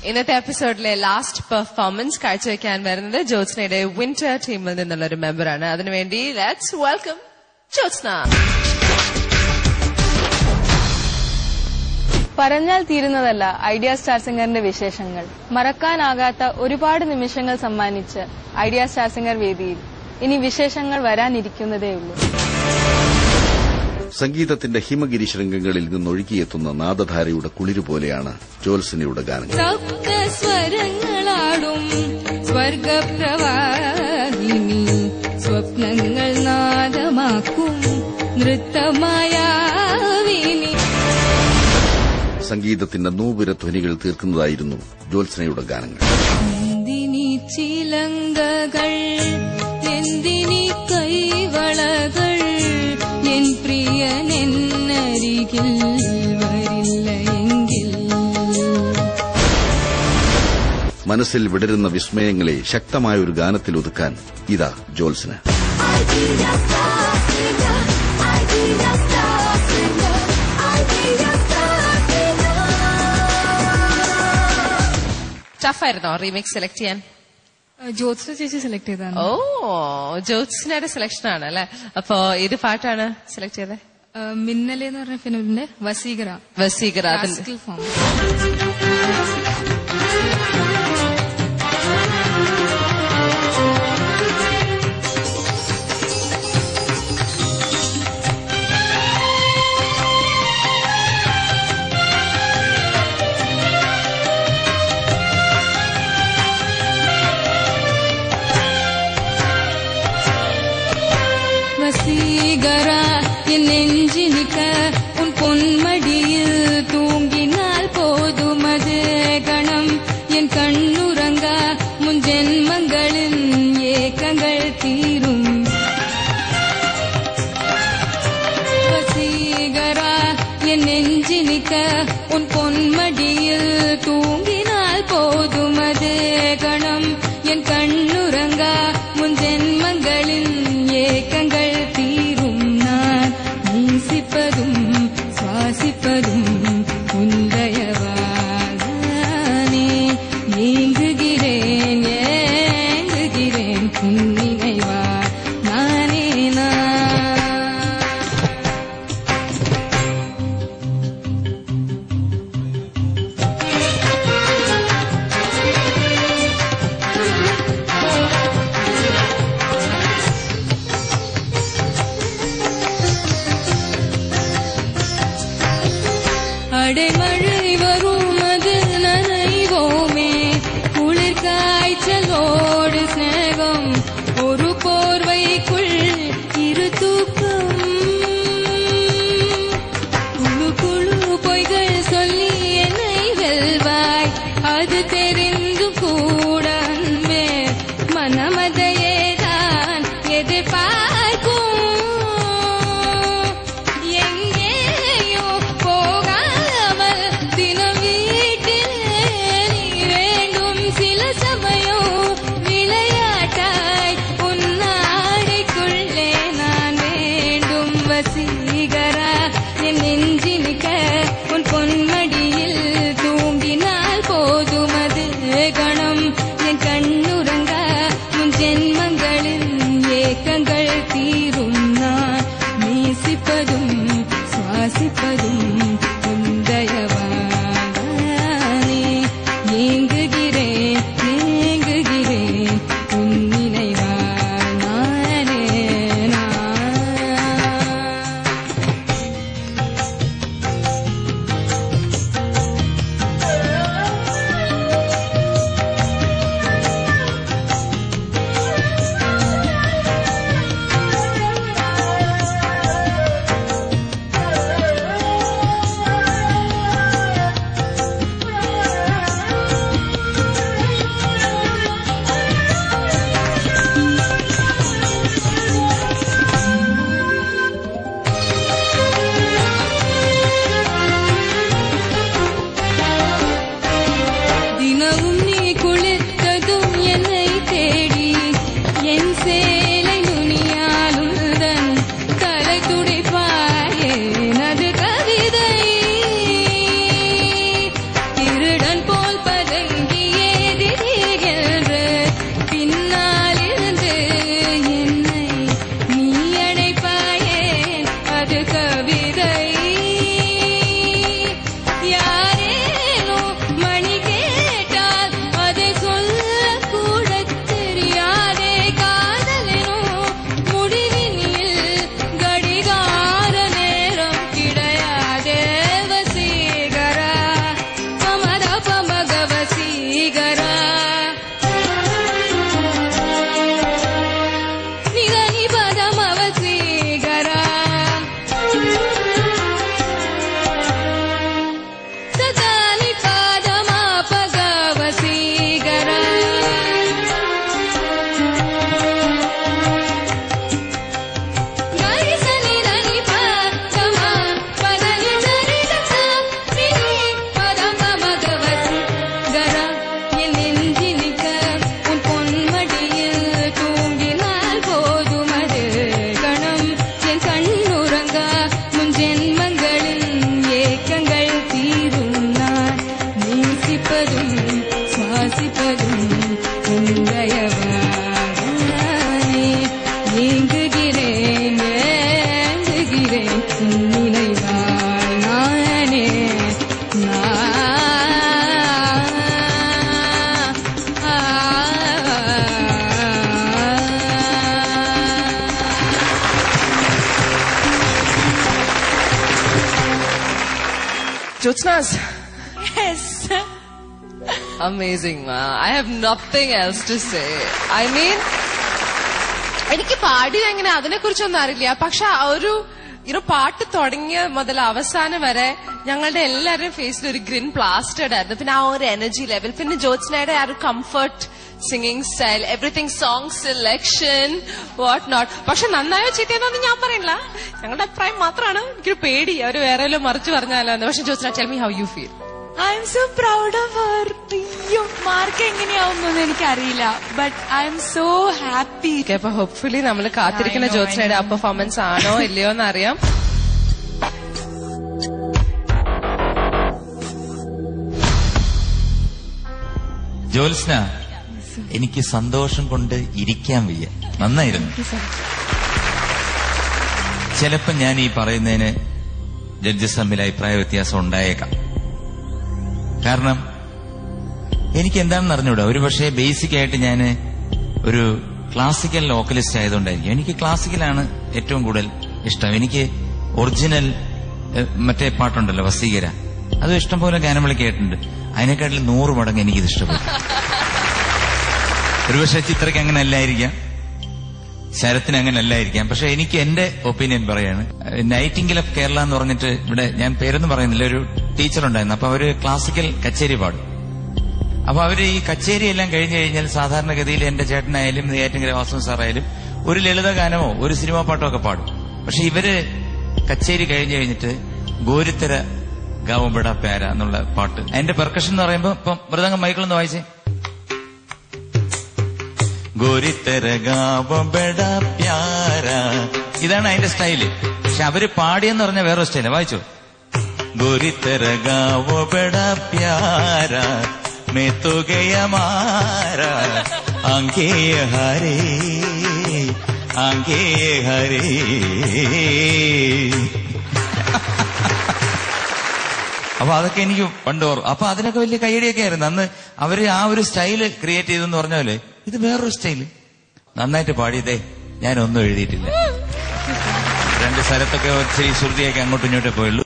ഇന്നത്തെ എപ്പിസോഡിലെ last performance കാഴ്ചവെക്കാൻ വരുന്നത് ജ്യോത്സ്നയുടെ വിന്റർ ടീമിൽ നിന്നുള്ള ഒരു മെമ്പറാണ്. അതിനുവേണ്ടി ലെറ്റ്സ് വെൽക്കം ജ്യോത്സ്ന. പറഞ്ഞാൽ തീരുന്നതല്ല ഐഡിയ സ്റ്റാർ സിംഗറിന്റെ വിശേഷങ്ങൾ. മറക്കാനാകാത്ത ഒരുപാട് നിമിഷങ്ങൾ സമ്മാനിച്ച് ഐഡിയ സ്റ്റാർ സിംഗർ വേദിയിൽ ഇനി വിശേഷങ്ങൾ വരാനിരിക്കുന്നതേയുള്ളൂ. സംഗീതത്തിന്റെ ഹിമഗിരി ശൃംഗങ്ങളിൽ നിന്നൊഴുകിയെത്തുന്ന നാദധാരയുടെ കുളിരു പോലെയാണ് ജ്യോത്സ്നയുടെ ഗാനങ്ങൾ. സ്വരങ്ങളാടും സ്വർഗപ്രവാഹിനി, സ്വപ്നങ്ങൾ നാദമാക്കും നൃത്തമായാവിനി. സംഗീതത്തിന്റെ നൂപുര ധ്വനികൾ തീർക്കുന്നതായിരുന്നു ജ്യോത്സ്നയുടെ ഗാനങ്ങൾ. എന്തിനി ചിലങ്കകൾ, എന്തിനി കൈവളകൾ, എൻ പ്രിയനെന്നരികിൽ വരില്ല എങ്കിൽ. മനസ്സിൽ വിടരുന്ന വിസ്മയങ്ങളെ ശക്തമായ ഒരു ഗാനത്തിൽ ഒതുക്കാൻ ഇതാ ജ്യോത്സ്ന. ടഫായിരുന്നോ റീമിക്സ് സെലക്ട് ചെയ്യാൻ? ജ്യോത്സ്ന ചേച്ചി സെലക്ട് ചെയ്താണ്. ഓ, ജ്യോത്സ്നയുടെ സെലക്ഷൻ ആണ് അല്ലെ. അപ്പൊ ഏത് പാട്ടാണ് സെലക്ട് ചെയ്തത്? മിന്നലെ എന്ന് പറഞ്ഞ ഫിലിമിന്റെ വസീകര. ഫോം. வசீகரா என் நெஞ்சினிக்க உன் பொன்மடியில் தூங்கினால் போதும் அது கணம். என் கண்ணுறங்கா முன் ஜென்மங்களின் ஏக்கங்கள் தீரும். வசீகரா என் நெஞ்சினிக்க உன் பொன்மடியில் தூங்கினால் போதும் அது கணம். என் கண்ணுறங்கா முன் ஜென்மங்களின் ஏக்கங்கள் தீரும். நான் நேசிப்பதும் சுவாசிப்பதும் உந்தயவானே. ஏங்குகிறேன் ஏங்குகிறேன் உன் நினைவா நானே நான். அடைமழை வரும் அது நனைவோமே, குளிர் காய்ச்சலோடு ஸ்நேகம், ஒரு போர்வைக்குள் இரு தூக்கம். குழு குழு பொய்கள் சொல்லி என்னை வெல்வாய், அது தெரிந்து கூட அன்பே மனமதையேதான் எதிர்பார்க்கும். வசீகரா என் நெஞ்சினிக்க உன் பொன்மடியில் தூங்கினால் போதும் அது Jyotsna's Yes. amazing, ma. I have nothing else to say. I mean, എനിക്ക് പാടിയത് എങ്ങനെ അതിനെ കുറിച്ചൊന്നും അറിയില്ല. പക്ഷെ ആ ഒരു പാട്ട് തുടങ്ങിയ മുതൽ അവസാനം വരെ ഞങ്ങളുടെ എല്ലാവരുടെയും ഫേസിൽ ഒരു ഗ്രിൻ പ്ലാസ്റ്റേഡ് ആയിരുന്നു. പിന്നെ ആ ഒരു എനർജി ലെവൽ, പിന്നെ ജ്യോത്സ്നയുടെ ആ ഒരു comfort singing style, everything, song selection, what not. പക്ഷെ നന്നായോ ചീത്തയെന്നൊന്നും ഞാൻ പറയില്ല, ഞങ്ങളുടെ അഭിപ്രായം മാത്രമാണ്. എനിക്കൊരു പേടി അവര് വേറെ വല്ലതും മറിച്ച് പറഞ്ഞാലോന്ന്. പക്ഷെ Jyotsna, tell me how you feel. I am so proud of her. അയ്യോ, മാർക്ക് എങ്ങനെയാവുമെന്ന് എനിക്കറിയില്ല, but I M so happy. അപ്പൊ ഹോപ്പ്ഫുള്ളി നമ്മൾ കാത്തിരിക്കുന്ന ജ്യോത്സ്നയുടെ ആ പെർഫോമൻസ് ആണോ ഇല്ലയോ എന്ന് അറിയാം. ജ്യോത്സ്ന, എനിക്ക് സന്തോഷം കൊണ്ട് ഇരിക്കാൻ വയ്യ. നന്നായിരുന്നു. ചിലപ്പോ ഞാൻ ഈ പറയുന്നതിന് ജഡ്ജസ് തമ്മിൽ അഭിപ്രായ വ്യത്യാസം ഉണ്ടായേക്കാം. കാരണം എനിക്ക് എന്താണെന്ന് അറിഞ്ഞൂടാ. ഒരു പക്ഷേ ബേസിക് ആയിട്ട് ഞാൻ ഒരു ക്ലാസിക്കൽ വോക്കലിസ്റ്റ് ആയതുകൊണ്ടായിരിക്കും. എനിക്ക് ക്ലാസിക്കലാണ് ഏറ്റവും കൂടുതൽ ഇഷ്ടം. എനിക്ക് ഒറിജിനൽ മറ്റേ പാട്ടുണ്ടല്ലോ വസീകര, അത് ഇഷ്ടംപോലെ ഗാനങ്ങൾ കേട്ടിട്ടുണ്ട്. അതിനെക്കാട്ടിൽ 100 മടങ്ങ് എനിക്കിത് ഇഷ്ടപ്പെട്ടു. ഒരുപക്ഷെ ചിത്രയ്ക്ക് അങ്ങനെ അല്ലായിരിക്കാം, ശരത്തിന് അങ്ങനെ അല്ലായിരിക്കാം. പക്ഷെ എനിക്ക് എന്റെ ഒപ്പീനിയൻ പറയാണ്. നൈറ്റിംഗേൽ ഓഫ് കേരള എന്ന് പറഞ്ഞിട്ട് ഇവിടെ ഞാൻ പേരൊന്നും പറയുന്നില്ല, ഒരു ടീച്ചർ ഉണ്ടായിരുന്നു. അപ്പൊ അവര് ക്ലാസിക്കൽ കച്ചേരി പാടും. അപ്പൊ അവര് ഈ കച്ചേരി എല്ലാം കഴിഞ്ഞു കഴിഞ്ഞാൽ സാധാരണഗതിയിൽ എന്റെ ചേട്ടനായാലും നെയ്യാറ്റിൻകര വാസു സാറായാലും ഒരു ലളിത ഗാനമോ ഒരു സിനിമാ പാട്ടോ ഒക്കെ പാടും. പക്ഷെ ഇവര് കച്ചേരി കഴിഞ്ഞു കഴിഞ്ഞിട്ട് ഗോരിത്തര ഗാവുംബെട പ്യാര എന്നുള്ള പാട്ട്, അതിന്റെ പെർക്കഷൻ എന്ന് പറയുമ്പോ ഇപ്പം മൃദംഗം മൈക്കിളൊന്ന് വായിച്ചേ. ഗോരിത്തര ഗാവുംബെട പ്യാര, ഇതാണ് അതിന്റെ സ്റ്റൈല്. പക്ഷെ അവര് പാടിയെന്ന് പറഞ്ഞ വേറെ സ്റ്റൈല്. വായിച്ചോ. ഗോരിത്തര ഗാവുംബെട പ്യാര മേ തോ ഗയ മാരാ ആങ്കേ ഹരേ ആങ്കേ ഹരേ. അപ്പൊ അതൊക്കെ എനിക്ക് പണ്ട് ഓർമ്മ. അപ്പൊ അതിനൊക്കെ വലിയ കൈയടിയൊക്കെ ആയിരുന്നു അന്ന്. അവര് ആ ഒരു സ്റ്റൈല് ക്രിയേറ്റ് ചെയ്തെന്ന് പറഞ്ഞ പോലെ ഇത് വേറൊരു സ്റ്റൈല്. നന്നായിട്ട് പാടിയതേ ഞാനൊന്നും എഴുതിയിട്ടില്ല. 2 സ്ഥലത്തൊക്കെ ഇച്ചിരി ശ്രുതിയൊക്കെ അങ്ങോട്ടും ഇങ്ങോട്ടേ പോയുള്ളൂ.